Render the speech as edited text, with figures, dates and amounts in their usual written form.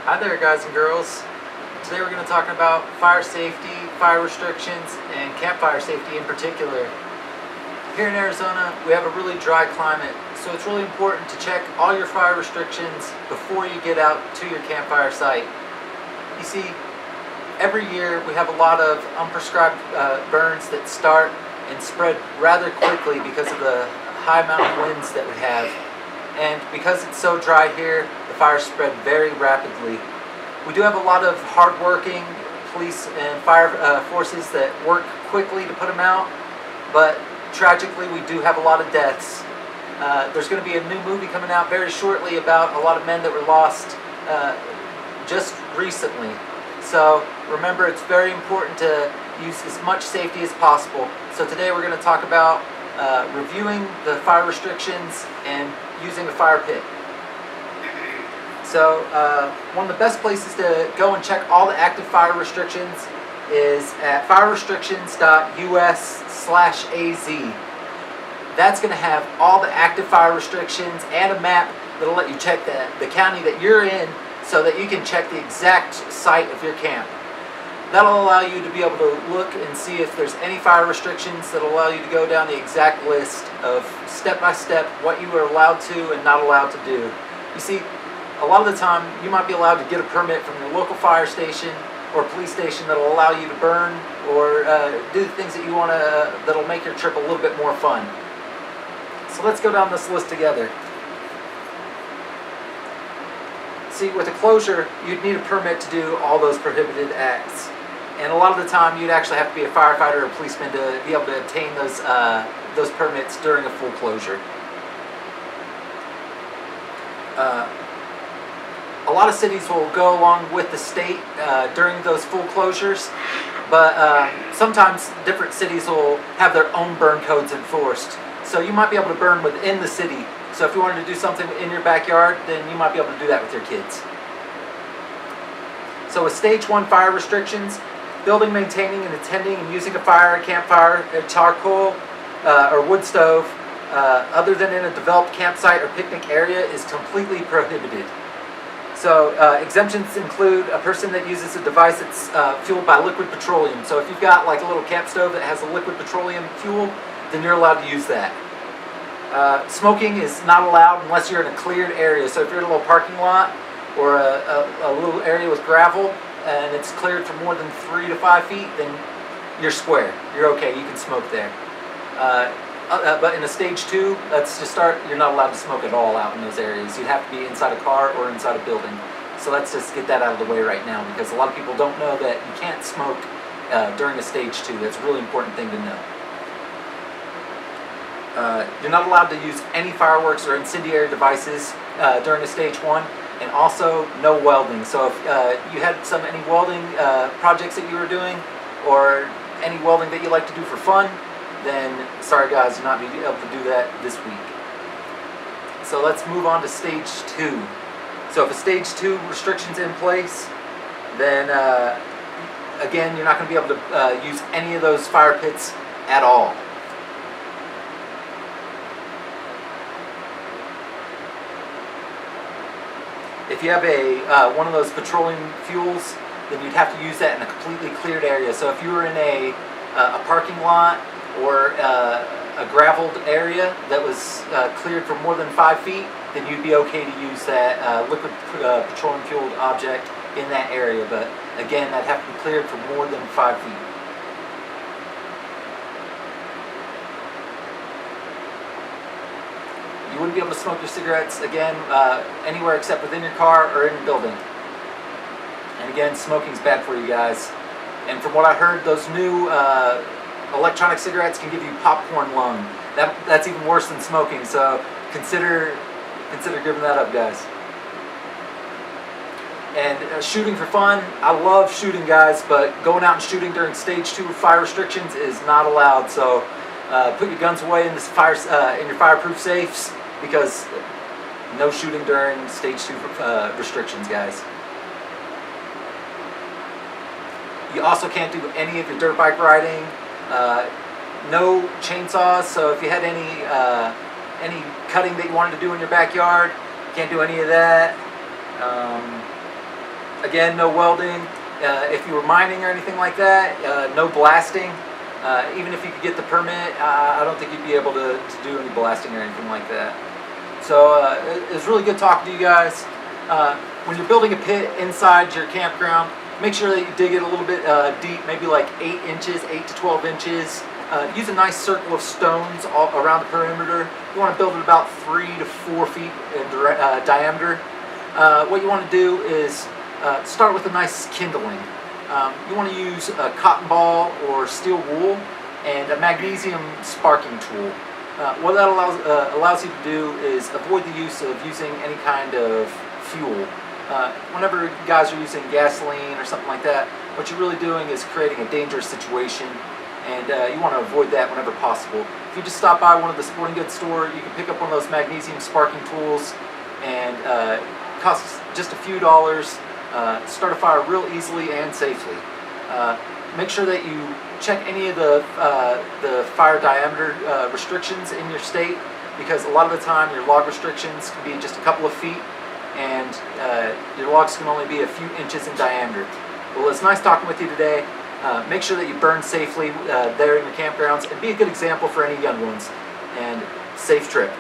Hi there, guys and girls. Today we're going to talk about fire safety, fire restrictions, and campfire safety in particular. Here in Arizona, we have a really dry climate, so it's really important to check all your fire restrictions before you get out to your campfire site. You see, every year we have a lot of unprescribed burns that start and spread rather quickly because of the high amount of winds that we have. And because it's so dry here, the fires spread very rapidly. We do have a lot of hard-working police and fire forces that work quickly to put them out, but tragically we do have a lot of deaths. There's going to be a new movie coming out very shortly about a lot of men that were lost just recently. So remember, it's very important to use as much safety as possible. So today we're going to talk about reviewing the fire restrictions and using a fire pit. So one of the best places to go and check all the active fire restrictions is at firerestrictions.us/AZ. That's going to have all the active fire restrictions and a map that'll let you check the county that you're in so that you can check the exact site of your camp. That'll allow you to be able to look and see if there's any fire restrictions that'll allow you to go down the exact list of step by step what you are allowed to and not allowed to do. You see, a lot of the time you might be allowed to get a permit from your local fire station or police station that'll allow you to burn or do the things that you want to that'll make your trip a little bit more fun. So let's go down this list together. See, with a closure, you'd need a permit to do all those prohibited acts. And a lot of the time, you'd actually have to be a firefighter or a policeman to be able to obtain those permits during a full closure. A lot of cities will go along with the state during those full closures, but sometimes different cities will have their own burn codes enforced. So you might be able to burn within the city. So if you wanted to do something in your backyard, then you might be able to do that with your kids. So with Stage 1 fire restrictions, building, maintaining, and attending and using a fire, campfire, a charcoal, or wood stove, other than in a developed campsite or picnic area is completely prohibited. So exemptions include a person that uses a device that's fueled by liquid petroleum. So if you've got like a little camp stove that has a liquid petroleum fuel, then you're allowed to use that. Smoking is not allowed unless you're in a cleared area. So if you're in a little parking lot or a little area with gravel and it's cleared for more than 3 to 5 feet, then you're square. You're okay. You can smoke there. But in a Stage 2, let's just start, you're not allowed to smoke at all out in those areas. You'd have to be inside a car or inside a building. So let's just get that out of the way right now, because a lot of people don't know that you can't smoke during a Stage 2. That's a really important thing to know. You're not allowed to use any fireworks or incendiary devices during a Stage 1, and also no welding. So if you had any welding projects that you were doing, or any welding that you like to do for fun, then sorry guys, you'll not be able to do that this week. So let's move on to Stage 2. So if a Stage 2 restriction's in place, then again, you're not going to be able to use any of those fire pits at all. If you have one of those petroleum fuels, then you'd have to use that in a completely cleared area. So if you were in a parking lot or a graveled area that was cleared for more than 5 feet, then you'd be okay to use that liquid petroleum fueled object in that area. But again, that'd have to be cleared for more than 5 feet. You wouldn't be able to smoke your cigarettes, again, anywhere except within your car or in your building. And again, smoking's bad for you guys. And from what I heard, those new electronic cigarettes can give you popcorn lung. That's even worse than smoking, so consider giving that up, guys. And shooting for fun, I love shooting, guys, but going out and shooting during Stage 2 fire restrictions is not allowed. So put your guns away in your fireproof safes, because no shooting during Stage 2 restrictions, guys. You also can't do any of your dirt bike riding, no chainsaws. So if you had any cutting that you wanted to do in your backyard, can't do any of that. Again, no welding. If you were mining or anything like that, no blasting. Even if you could get the permit, I don't think you'd be able to do any blasting or anything like that. So it was really good talking to you guys. When you're building a pit inside your campground, make sure that you dig it a little bit deep, maybe like 8 inches, 8 to 12 inches. Use a nice circle of stones all around the perimeter. You want to build it about 3 to 4 feet in diameter. What you want to do is start with a nice kindling. You want to use a cotton ball or steel wool and a magnesium sparking tool. What that allows you to do is avoid the use of using any kind of fuel. Whenever you guys are using gasoline or something like that, what you're really doing is creating a dangerous situation, and you want to avoid that whenever possible. If you just stop by one of the sporting goods store, you can pick up one of those magnesium sparking tools, and it costs just a few dollars. Start a fire real easily and safely. Make sure that you check any of the fire diameter restrictions in your state, because a lot of the time your log restrictions can be just a couple of feet, and your logs can only be a few inches in diameter. Well, it's nice talking with you today. Make sure that you burn safely there in your campgrounds, and be a good example for any young ones. And safe trip.